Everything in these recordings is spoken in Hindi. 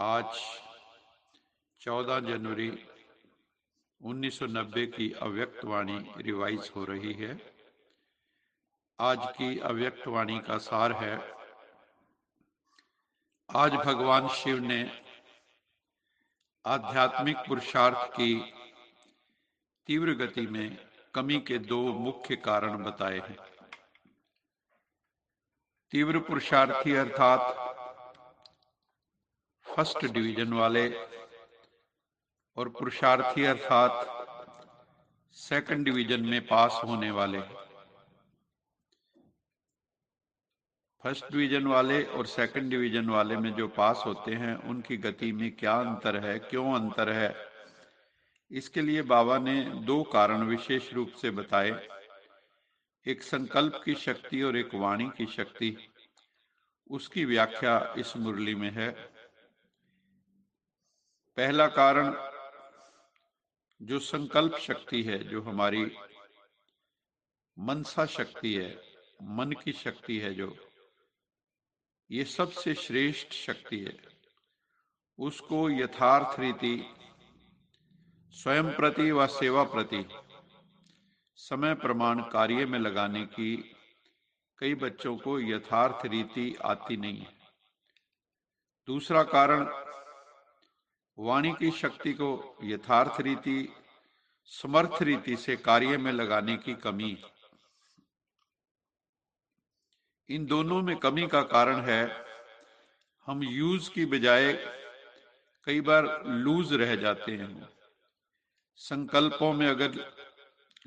आज 14 जनवरी 1990 की अव्यक्त वाणी रिवाइज हो रही है। आज की अव्यक्त वाणी का सार है, आज भगवान शिव ने आध्यात्मिक पुरुषार्थ की तीव्र गति में कमी के दो मुख्य कारण बताए हैं। तीव्र पुरुषार्थी अर्थात फर्स्ट डिवीजन वाले और पुरुषार्थी अर्थात सेकंड डिवीजन में पास होने वाले। फर्स्ट डिवीजन वाले और सेकंड डिवीजन वाले में जो पास होते हैं उनकी गति में क्या अंतर है, क्यों अंतर है, इसके लिए बाबा ने दो कारण विशेष रूप से बताए। एक संकल्प की शक्ति और एक वाणी की शक्ति, उसकी व्याख्या इस मुरली में है। पहला कारण जो संकल्प शक्ति है, जो हमारी मनसा शक्ति है, मन की शक्ति है, जो ये सबसे श्रेष्ठ शक्ति है, उसको यथार्थ रीति स्वयं प्रति व सेवा प्रति समय प्रमाण कार्य में लगाने की कई बच्चों को यथार्थ रीति आती नहीं है। दूसरा कारण वाणी की शक्ति को यथार्थ रीति समर्थ रीति से कार्य में लगाने की कमी। इन दोनों में कमी का कारण है हम यूज की बजाय कई बार लूज रह जाते हैं। संकल्पों में अगर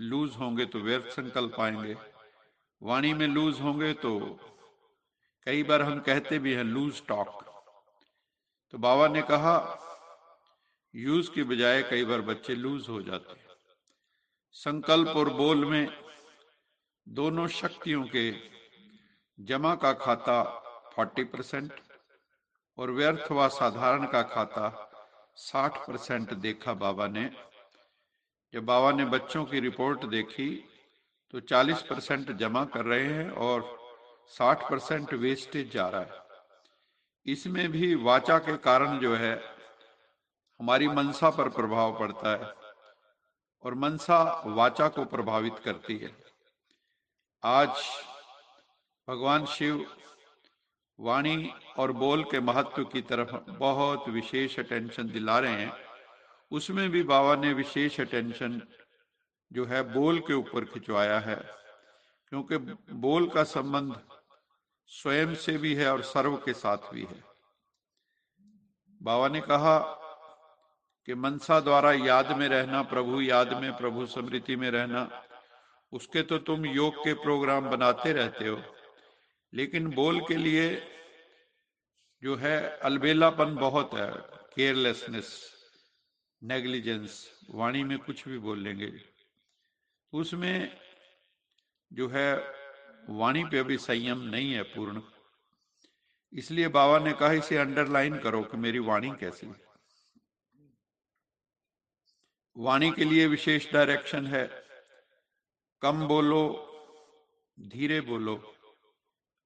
लूज होंगे तो व्यर्थ संकल्प आएंगे, वाणी में लूज होंगे तो कई बार हम कहते भी हैं लूज टॉक। तो बाबा ने कहा यूज की बजाय कई बार बच्चे लूज हो जाते हैं। संकल्प और बोल में दोनों शक्तियों के जमा का खाता 40% और व्यर्थ व साधारण का खाता 60% देखा बाबा ने। जब बाबा ने बच्चों की रिपोर्ट देखी तो 40% जमा कर रहे हैं और 60% वेस्टेज जा रहा है। इसमें भी वाचा के कारण जो है हमारी मनसा पर प्रभाव पड़ता है और मनसा वाचा को प्रभावित करती है। आज भगवान शिव वाणी और बोल के महत्व की तरफ बहुत विशेष अटेंशन दिला रहे हैं। उसमें भी बाबा ने विशेष अटेंशन जो है बोल के ऊपर खिंचवाया है, क्योंकि बोल का संबंध स्वयं से भी है और सर्व के साथ भी है। बाबा ने कहा कि मनसा द्वारा याद में रहना, प्रभु याद में, प्रभु स्मृति में रहना, उसके तो तुम योग के प्रोग्राम बनाते रहते हो, लेकिन बोल के लिए जो है अलबेलापन बहुत है, केयरलेसनेस, नेग्लिजेंस, वाणी में कुछ भी बोल लेंगे। उसमें जो है वाणी पे अभी संयम नहीं है पूर्ण। इसलिए बाबा ने कहा इसे अंडरलाइन करो कि मेरी वाणी कैसी है। वाणी के लिए विशेष डायरेक्शन है, कम बोलो, धीरे बोलो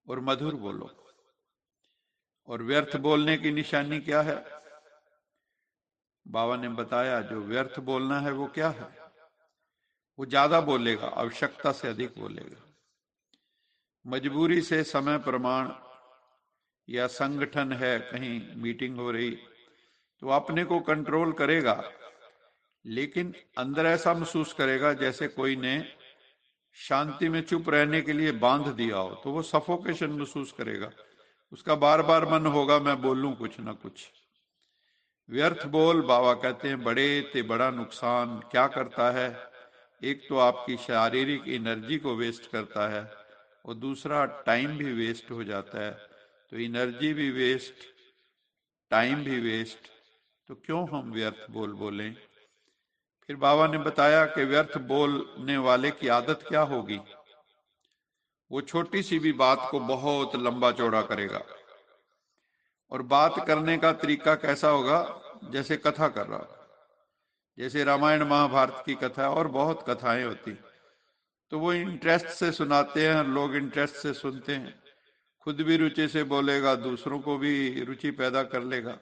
और मधुर बोलो। और व्यर्थ बोलने की निशानी क्या है? बाबा ने बताया जो व्यर्थ बोलना है वो क्या है? वो ज्यादा बोलेगा, आवश्यकता से अधिक बोलेगा। मजबूरी से समय प्रमाण या संगठन है, कहीं मीटिंग हो रही तो अपने को कंट्रोल करेगा, लेकिन अंदर ऐसा महसूस करेगा जैसे कोई ने शांति में चुप रहने के लिए बांध दिया हो, तो वो सफोकेशन महसूस करेगा। उसका बार बार मन होगा मैं बोलूं कुछ ना कुछ। व्यर्थ बोल बाबा कहते हैं बड़े ते बड़ा नुकसान क्या करता है। एक तो आपकी शारीरिक एनर्जी को वेस्ट करता है और दूसरा टाइम भी वेस्ट हो जाता है। तो एनर्जी भी वेस्ट, टाइम भी वेस्ट, तो क्यों हम व्यर्थ बोल बोलें। फिर बाबा ने बताया कि व्यर्थ बोलने वाले की आदत क्या होगी। वो छोटी सी भी बात को बहुत लंबा चौड़ा करेगा और बात करने का तरीका कैसा होगा, जैसे कथा कर रहा, जैसे रामायण महाभारत की कथा और बहुत कथाएं होती, तो वो इंटरेस्ट से सुनाते हैं, लोग इंटरेस्ट से सुनते हैं, खुद भी रुचि से बोलेगा, दूसरों को भी रुचि पैदा कर लेगा।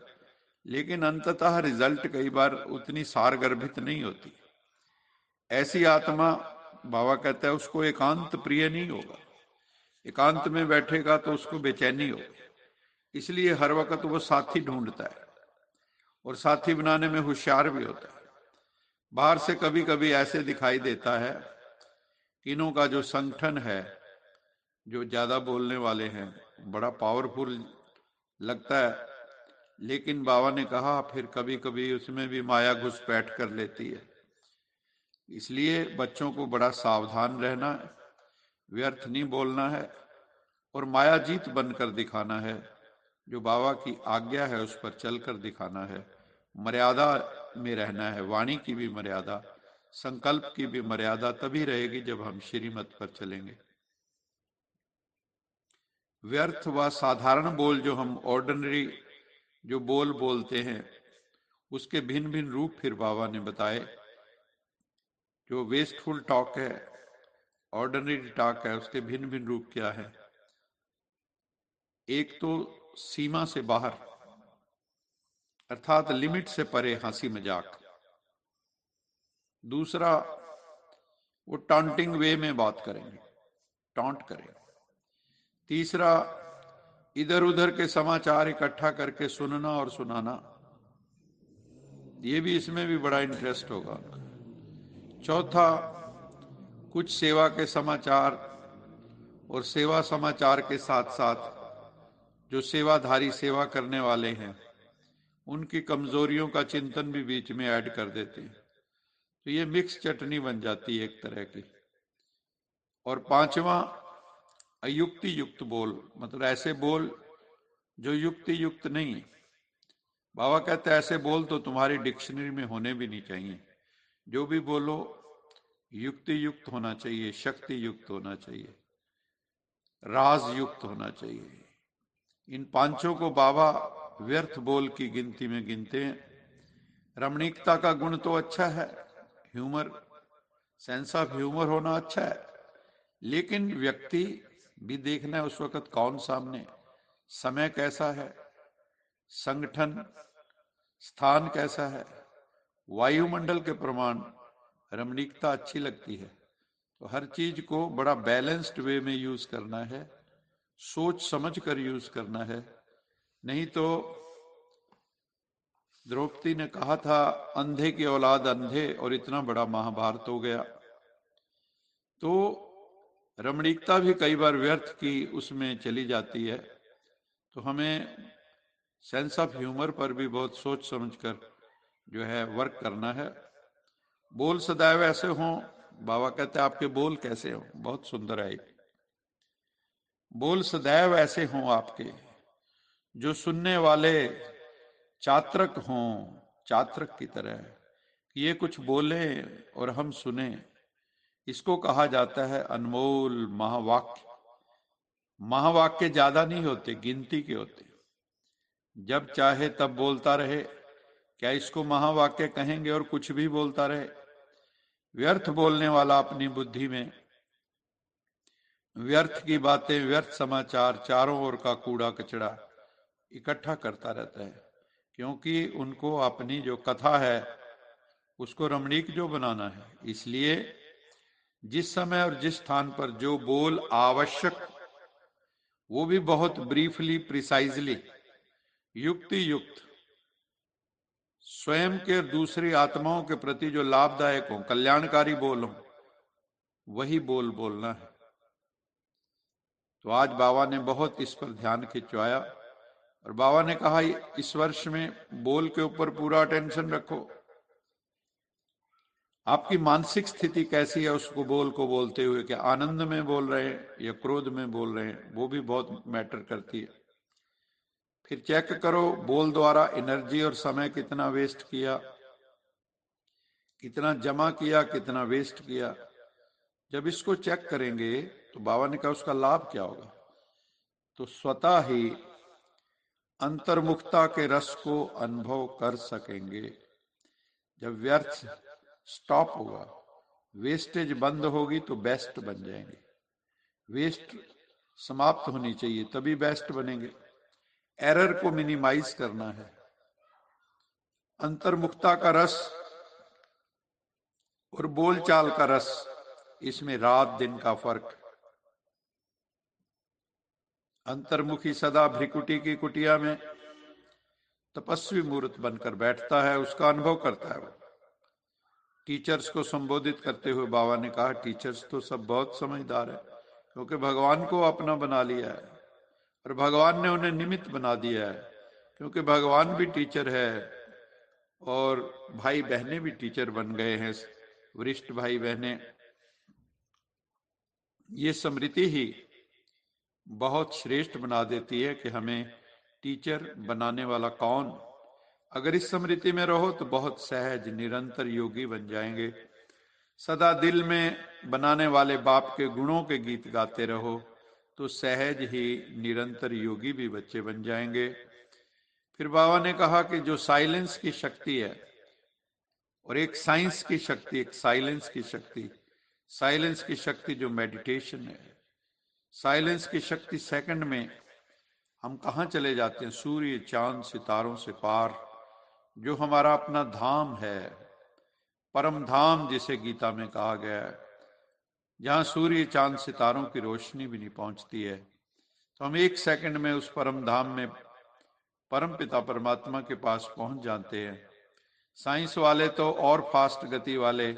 लेकिन अंततः रिजल्ट कई बार उतनी सारगर्भित नहीं होती। ऐसी आत्मा, बाबा कहता है, उसको एकांत प्रिय नहीं होगा। एकांत में बैठेगा तो उसको बेचैनी होगी। इसलिए हर वक्त वो साथी ढूंढता है और साथी बनाने में होशियार भी होता है। बाहर से कभी कभी ऐसे दिखाई देता है कि इन्हों का जो संगठन है, जो ज्यादा बोलने वाले हैं, बड़ा पावरफुल लगता है। लेकिन बाबा ने कहा फिर कभी कभी उसमें भी माया घुसपैठ कर लेती है। इसलिए बच्चों को बड़ा सावधान रहना है, व्यर्थ नहीं बोलना है और मायाजीत बनकर दिखाना है। जो बाबा की आज्ञा है उस पर चलकर दिखाना है। मर्यादा में रहना है, वाणी की भी मर्यादा, संकल्प की भी मर्यादा तभी रहेगी जब हम श्रीमत पर चलेंगे। व्यर्थ व साधारण बोल, जो हम ऑर्डिनरी जो बोल बोलते हैं, उसके भिन्न भिन्न रूप फिर बाबा ने बताए। जो वेस्टफुल टॉक है, ऑर्डिनरी टॉक है, उसके भिन्न भिन्न रूप क्या है। एक तो सीमा से बाहर, अर्थात लिमिट से परे हंसी मजाक। दूसरा, वो टॉन्टिंग वे में बात करेंगे, टॉन्ट करेंगे। तीसरा, इधर उधर के समाचार इकट्ठा करके सुनना और सुनाना, ये भी, इसमें भी बड़ा इंटरेस्ट होगा। चौथा, कुछ सेवा के समाचार और सेवा समाचार के साथ साथ जो सेवाधारी सेवा करने वाले हैं उनकी कमजोरियों का चिंतन भी बीच में ऐड कर देते हैं। तो ये मिक्स चटनी बन जाती है एक तरह की। और पांचवा, अयुक्ति युक्त बोल, मतलब ऐसे बोल जो युक्ति युक्त नहीं। बाबा कहते हैं ऐसे बोल तो तुम्हारी डिक्शनरी में होने भी नहीं चाहिए। जो भी बोलो युक्ति युक्त होना चाहिए, शक्ति युक्त होना चाहिए, राज युक्त होना चाहिए। इन पांचों को बाबा व्यर्थ बोल की गिनती में गिनते हैं। रमणीकता का गुण तो अच्छा है, ह्यूमर, सेंस ऑफ ह्यूमर होना अच्छा है, लेकिन व्यक्ति भी देखना है उस वक्त कौन सामने, समय कैसा है, संगठन स्थान कैसा है, वायुमंडल के प्रमाण रमणीकता अच्छी लगती है। तो हर चीज को बड़ा बैलेंस्ड वे में यूज करना है, सोच समझ कर यूज करना है। नहीं तो द्रौपदी ने कहा था अंधे की औलाद अंधे, और इतना बड़ा महाभारत हो गया। तो रमणीकता भी कई बार व्यर्थ की उसमें चली जाती है। तो हमें सेंस ऑफ ह्यूमर पर भी बहुत सोच समझकर जो है वर्क करना है। बोल सदैव ऐसे हों, बाबा कहते हैं आपके बोल कैसे हों, बहुत सुंदर है। बोल सदैव ऐसे हों आपके जो सुनने वाले चात्रक हों, चात्रक की तरह, ये कुछ बोले और हम सुने। इसको कहा जाता है अनमोल महावाक्य। महावाक्य ज्यादा नहीं होते, गिनती के होते। जब चाहे तब बोलता रहे, क्या इसको महावाक्य कहेंगे? और कुछ भी बोलता रहे। व्यर्थ बोलने वाला अपनी बुद्धि में व्यर्थ की बातें, व्यर्थ समाचार, चारों ओर का कूड़ा कचड़ा इकट्ठा करता रहता है, क्योंकि उनको अपनी जो कथा है उसको रमणीक जो बनाना है। इसलिए जिस समय और जिस स्थान पर जो बोल आवश्यक, वो भी बहुत ब्रीफली, प्रिसाइजली, युक्ति युक्त, स्वयं के दूसरी आत्माओं के प्रति जो लाभदायक हो, कल्याणकारी बोल हो, वही बोल बोलना है। तो आज बाबा ने बहुत इस पर ध्यान खिंचवाया और बाबा ने कहा इस वर्ष में बोल के ऊपर पूरा अटेंशन रखो। आपकी मानसिक स्थिति कैसी है उसको बोल को बोलते हुए, क्या आनंद में बोल रहे हैं या क्रोध में बोल रहे हैं, वो भी बहुत मैटर करती है। फिर चेक करो बोल द्वारा एनर्जी और समय कितना वेस्ट किया, कितना जमा किया, कितना वेस्ट किया। जब इसको चेक करेंगे तो बाबा ने कहा उसका लाभ क्या होगा। तो स्वतः ही अंतर्मुखता के रस को अनुभव कर सकेंगे। जब व्यर्थ स्टॉप होगा, वेस्टेज बंद होगी, तो बेस्ट बन जाएंगे। वेस्ट समाप्त होनी चाहिए, तभी बेस्ट बनेंगे। एरर को मिनिमाइज करना है। अंतर्मुखता का रस और बोलचाल का रस, इसमें रात दिन का फर्क। अंतर्मुखी सदा भ्रिकुटी की कुटिया में तपस्वी मूर्त बनकर बैठता है, उसका अनुभव करता है वो। टीचर्स को संबोधित करते हुए बाबा ने कहा, टीचर्स तो सब बहुत समझदार है, क्योंकि भगवान को अपना बना लिया है और भगवान ने उन्हें निमित्त बना दिया है, क्योंकि भगवान भी टीचर है और भाई बहनें भी टीचर बन गए हैं, वरिष्ठ भाई बहनें। ये स्मृति ही बहुत श्रेष्ठ बना देती है कि हमें टीचर बनाने वाला कौन। अगर इस स्मृति में रहो तो बहुत सहज निरंतर योगी बन जाएंगे। सदा दिल में बनाने वाले बाप के गुणों के गीत गाते रहो तो सहज ही निरंतर योगी भी बच्चे बन जाएंगे। फिर बाबा ने कहा कि जो साइलेंस की शक्ति है और एक साइंस की शक्ति, एक साइलेंस की शक्ति। साइलेंस की शक्ति जो मेडिटेशन है, साइलेंस की शक्ति सेकंड में हम कहाँ चले जाते हैं, सूर्य चांद सितारों से पार, जो हमारा अपना धाम है, परम धाम जिसे गीता में कहा गया है, जहां सूर्य चांद सितारों की रोशनी भी नहीं पहुंचती है। तो हम एक सेकंड में उस परम धाम में परम पिता परमात्मा के पास पहुंच जाते हैं। साइंस वाले तो और फास्ट गति वाले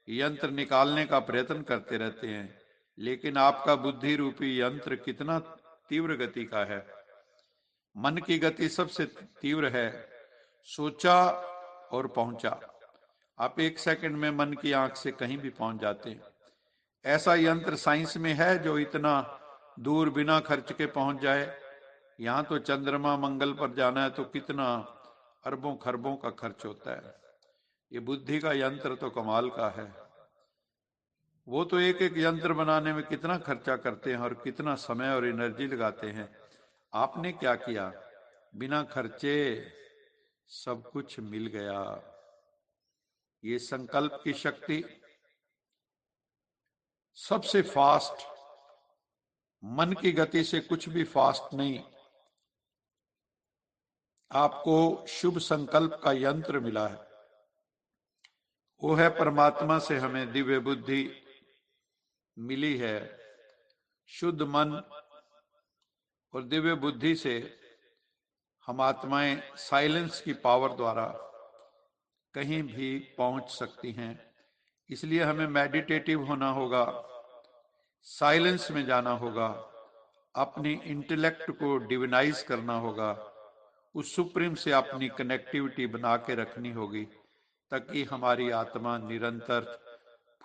यंत्र निकालने का प्रयत्न करते रहते हैं, लेकिन आपका बुद्धि रूपी यंत्र कितना तीव्र गति का है। मन की गति सबसे तीव्र है, सोचा और पहुंचा। आप एक सेकंड में मन की आंख से कहीं भी पहुंच जाते हैं। ऐसा यंत्र साइंस में है जो इतना दूर बिना खर्च के पहुंच जाए। यहां तो चंद्रमा मंगल पर जाना है तो कितना अरबों खरबों का खर्च होता है। ये बुद्धि का यंत्र तो कमाल का है। वो तो एक एक यंत्र बनाने में कितना खर्चा करते हैं और कितना समय और एनर्जी लगाते हैं। आपने क्या किया, बिना खर्चे सब कुछ मिल गया। ये संकल्प की शक्ति सबसे फास्ट, मन की गति से कुछ भी फास्ट नहीं। आपको शुभ संकल्प का यंत्र मिला है, वो है परमात्मा से हमें दिव्य बुद्धि मिली है। शुद्ध मन और दिव्य बुद्धि से हम आत्माएं साइलेंस की पावर द्वारा कहीं भी पहुंच सकती हैं। इसलिए हमें मेडिटेटिव होना होगा, साइलेंस में जाना होगा, अपनी इंटेलेक्ट को डिविनाइज करना होगा, उस सुप्रीम से अपनी कनेक्टिविटी बना के रखनी होगी, ताकि हमारी आत्मा निरंतर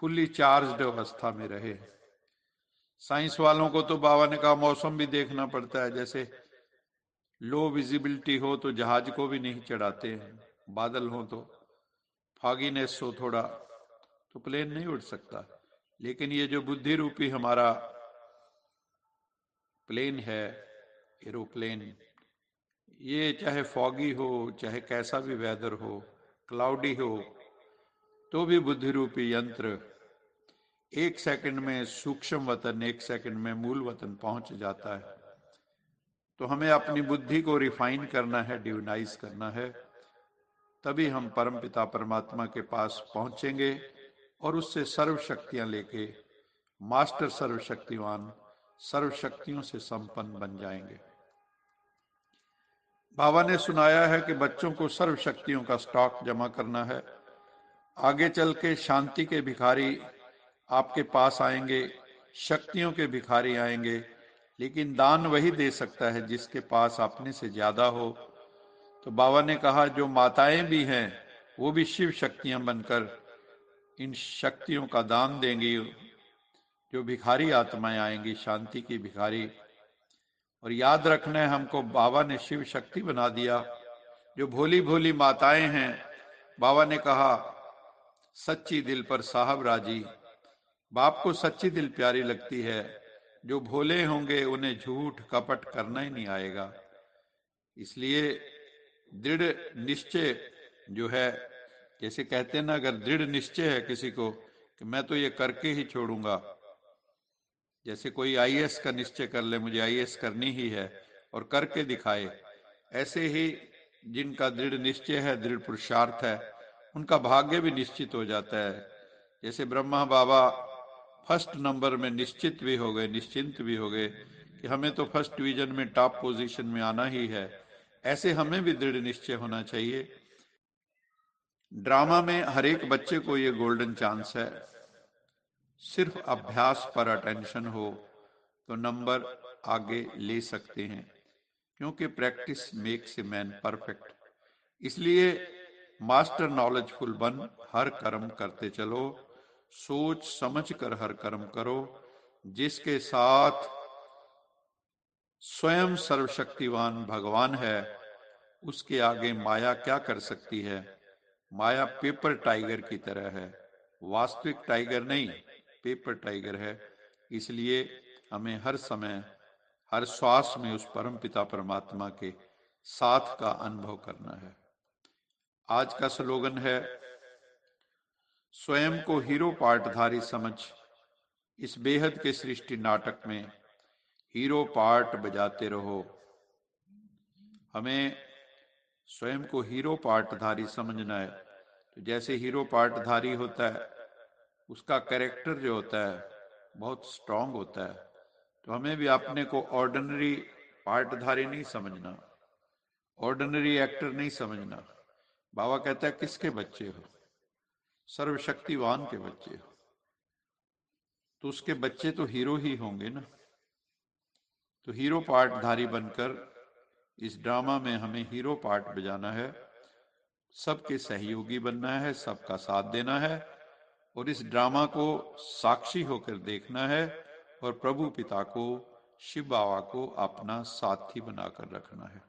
फुल्ली चार्ज्ड अवस्था में रहे। साइंस वालों को तो बाबा ने कहा मौसम भी देखना पड़ता है, जैसे लो विजिबिलिटी हो तो जहाज को भी नहीं चढ़ाते हैं, बादल हो तो, फॉगीनेस हो थोड़ा तो प्लेन नहीं उड़ सकता। लेकिन ये जो बुद्धि रूपी हमारा प्लेन है, एरोप्लेन, ये चाहे फॉगी हो चाहे कैसा भी वेदर हो, क्लाउडी हो, तो भी बुद्धि रूपी यंत्र एक सेकंड में सूक्ष्म वतन, एक सेकंड में मूल वतन पहुंच जाता है। तो हमें अपनी बुद्धि को रिफाइन करना है, डिविनाइज करना है, तभी हम परम पिता परमात्मा के पास पहुंचेंगे और उससे सर्व शक्तियां लेके मास्टर सर्वशक्तिवान, सर्व शक्तियों से संपन्न बन जाएंगे। बाबा ने सुनाया है कि बच्चों को सर्व शक्तियों का स्टॉक जमा करना है। आगे चल के शांति के भिखारी आपके पास आएंगे, शक्तियों के भिखारी आएंगे, लेकिन दान वही दे सकता है जिसके पास अपने से ज्यादा हो। तो बाबा ने कहा जो माताएं भी हैं वो भी शिव शक्तियां बनकर इन शक्तियों का दान देंगी। जो भिखारी आत्माएं आएंगी, शांति की भिखारी। और याद रखना है हमको, बाबा ने शिव शक्ति बना दिया। जो भोली भोली माताएं हैं, बाबा ने कहा सच्ची दिल पर साहब राजी। बाप को सच्ची दिल प्यारी लगती है। जो भोले होंगे उन्हें झूठ कपट करना ही नहीं आएगा। इसलिए दृढ़ निश्चय जो है, जैसे कहते हैं ना, अगर दृढ़ निश्चय है किसी को कि मैं तो ये करके ही छोड़ूंगा, जैसे कोई आईएएस का निश्चय कर ले मुझे आईएएस करनी ही है और करके दिखाए, ऐसे ही जिनका दृढ़ निश्चय है, दृढ़ पुरुषार्थ है, उनका भाग्य भी निश्चित हो जाता है। जैसे ब्रह्मा बाबा फर्स्ट नंबर में निश्चित भी हो गए, निश्चिंत भी हो गए कि हमें तो फर्स्ट डिवीजन में टॉप पोजीशन में आना ही है, ऐसे हमें भी दृढ़ निश्चय होना चाहिए। ड्रामा में हर एक बच्चे को ये गोल्डन चांस है। सिर्फ अभ्यास पर अटेंशन हो तो नंबर आगे ले सकते हैं, क्योंकि practice makes a man perfect. इसलिए मास्टर नॉलेजफुल बन हर कर्म करते चलो, सोच समझ कर हर कर्म करो, जिसके साथ स्वयं सर्वशक्तिवान भगवान है उसके आगे माया क्या कर सकती है। माया पेपर टाइगर की तरह है, वास्तविक टाइगर नहीं, पेपर टाइगर है। इसलिए हमें हर समय हर श्वास में उस परम पिता परमात्मा के साथ का अनुभव करना है। आज का स्लोगन है, स्वयं को हीरो पार्टधारी समझ इस बेहद के सृष्टि नाटक में हीरो पार्ट बजाते रहो। हमें स्वयं को हीरो पार्टधारी समझना है। तो जैसे हीरो पार्टधारी होता है, उसका कैरेक्टर जो होता है बहुत स्ट्रांग होता है, तो हमें भी अपने को ऑर्डिनरी पार्टधारी नहीं समझना, ऑर्डिनरी एक्टर नहीं समझना। बाबा कहता है किसके बच्चे हो? सर्वशक्तिवान के बच्चे हो, तो उसके बच्चे तो हीरो ही होंगे ना। तो हीरो पार्टधारी बनकर इस ड्रामा में हमें हीरो पार्ट बजाना है, सबके सहयोगी बनना है, सबका साथ देना है और इस ड्रामा को साक्षी होकर देखना है और प्रभु पिता को, शिव बाबा को अपना साथी बनाकर रखना है।